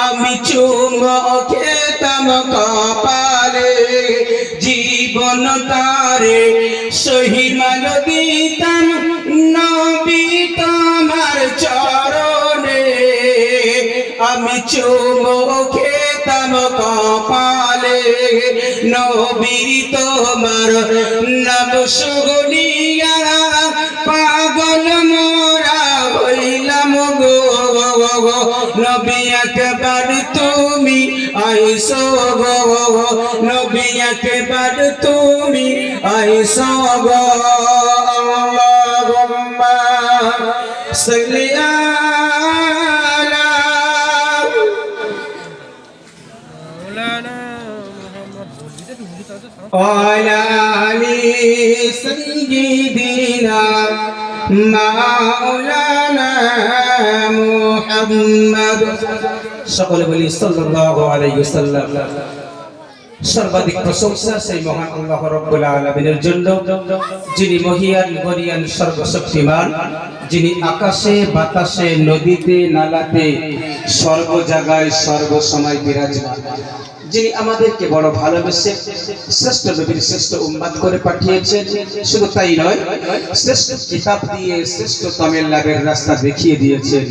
আমি চুমো খেতাম কপালে জীবন তারে সহিমাল দিতাম নবী তোমার চরণে আমি চুমো খেতাম কপালে নবী তোমার নাম শুনিয়া পাগল মোরা হইলাম গো নবী একবার তুমি আইসো গো নবী একবার তুমি আইসো গো আল্লাহুম্মা সাল্লি আলা মাওলানা মুহাম্মদ ওয়ালা আলি সাইয়্যিদিনা মাওলানা মুহাম্মদ সকলে বলি সাল্লাল্লাহু আলাইহি ওয়াসাল্লাম। সর্বাধিক প্রশংসা সেই মহান আল্লাহ রাব্বুল আলামিনের জন্য, যিনি মহিয়ান গরিয়ান সর্বশক্তিমান, যিনি আকাশে বাতাসে নদীতে নালাতে সর্ব জায়গায় সর্বসময় বিরাজমান, যিনি আমাদেরকে বড় ভালোবেসে শ্রেষ্ঠ নবীর শ্রেষ্ঠ উম্মত করে পাঠিয়েছেন। শুধু তাই নয়, শ্রেষ্ঠ কিতাব দিয়ে শ্রেষ্ঠ তামিল লাভের রাস্তা দেখিয়ে দিয়েছেন।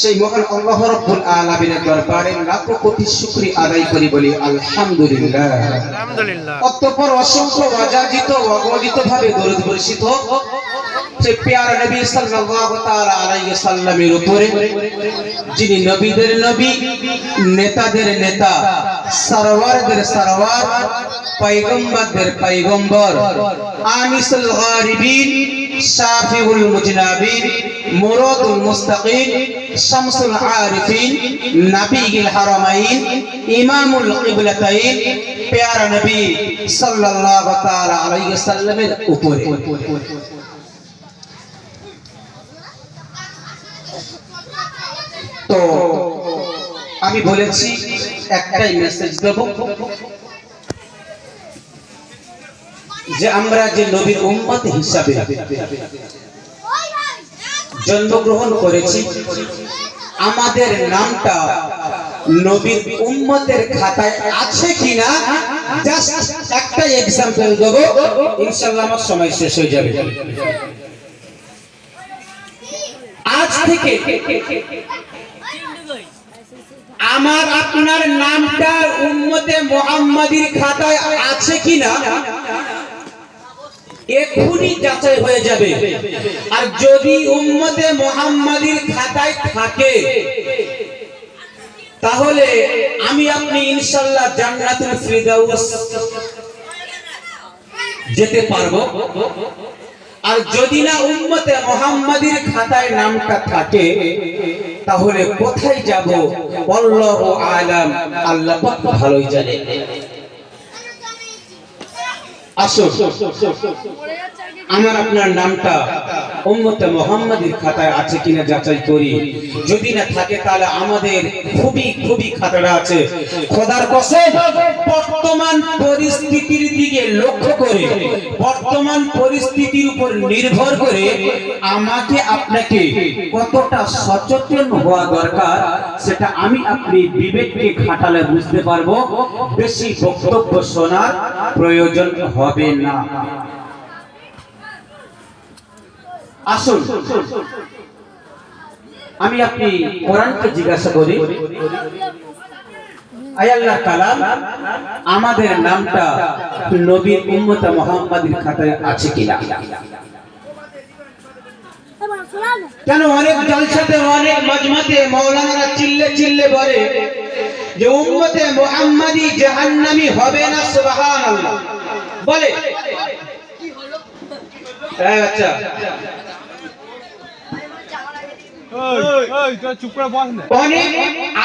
সেই মহান আল্লাহ রাব্বুল আলামিনের দরবারে লাখো কোটি শুকরিয়া আদায় করি, বলি আলহামদুলিল্লাহ। অতঃপর অসংখ্য অযাচিত অগণিত ভাবে দরুদ বর্ষিত সেই প্যারা নবী সাল্লাল্লাহু তাআলা আলাইহি সাল্লামের উপরে, যিনি নবীদের নবী, নেতাদের নেতা, সরওয়ারদের সরওয়ার, পয়গম্বরদের পয়গম্বর, আনিসুল গারিবিন, শাফিউল মুজনাবিন, মুরাদুল মুস্তাকিম, শামসুল আরিফিন, নবীল হারামাইন, ইমামুল কিবলাতাইন, প্যারা নবী সাল্লাল্লাহু তাআলা আলাইহি সাল্লামের উপরে। তো আমি বলেছি একটাই মেসেজ দেব, যে আমরা যে নবীর উম্মত হিসাবে জন্মগ্রহণ করেছি, আমাদের নামটা নবীর উম্মতের খাতায় আছে কিনা জাস্ট একটা এক্সাম্পল দেব, ইনশাআল্লাহ আমার সময় শেষ হয়ে যাবে। আজ থেকে আমার আপনার নামটা উম্মতে মুহাম্মাদীর খাতায় আছে কিনা এখনই যাচাই হয়ে যাবে। আর যদি উম্মতে মুহাম্মাদীর খাতায় থাকে, তাহলে আমি আপনি ইনশাআল্লাহ জান্নাতুল ফিরদাউস যেতে পারবো। আর যদি না উম্মতে মুহাম্মাদীর খাতায় নামটা থাকে, তাহলে কোথায় যাব আল্লাহু আলাম, আল্লাহ পাক ভালোই জানে। আসুন আমার আপনার নামটা উম্মতে মুহাম্মাদীর খাতায় আছে কিনা যাচাই করি। যদি না থাকে, তাহলে আমাদের খুবই খুবই খাতরা আছে। খোদার কসম, বর্তমান পরিস্থিতির দিকে লক্ষ্য করে, বর্তমান পরিস্থিতির উপর নির্ভর করে আমাকে আপনাকে কতটা সচেতন হওয়া দরকার, সেটা আমি আপনি বিবেককে খাটালে বুঝতে পারবো। বেশি বক্তব্য শোনার প্রয়োজন হবে না। আসুন আমি আপনি কোরআনকে জিজ্ঞাসা করি, আয় আল্লাহ কালাম, আমাদের নামটা নবীর উম্মতে মুহাম্মাদীর খাতায় আছে কিনা? কেন অনেক জলসাতে, অনেক মজমাতে মাওলানারা চিল্লে চিল্লে বলে যে উম্মতে মুহাম্মাদী জাহান্নামী হবে না। সুবহানাল্লাহ বলে। আচ্ছা, অনেক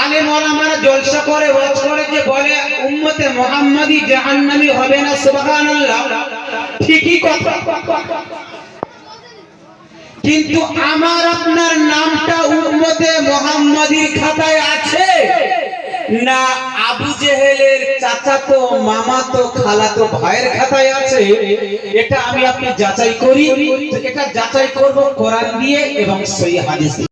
আলেম ওলামারা জলসা করে, ওয়াজ করে, যে বলে উম্মতে মুহাম্মাদী জাহান্নামী হবে না। সুবহানাল্লাহ, ঠিকই কথা। কিন্তু আমার আপনার নামটা উম্মতে মুহাম্মাদীর খাতায় আছে না আবু জেহেলের চাচাতো মামাতো খালাতো ভাইয়ের খাতায় আছে? এটা আমি আপনি যাচাই করি। এটা যাচাই করব কোরআন দিয়ে এবং সহিহ হাদিস দিয়ে।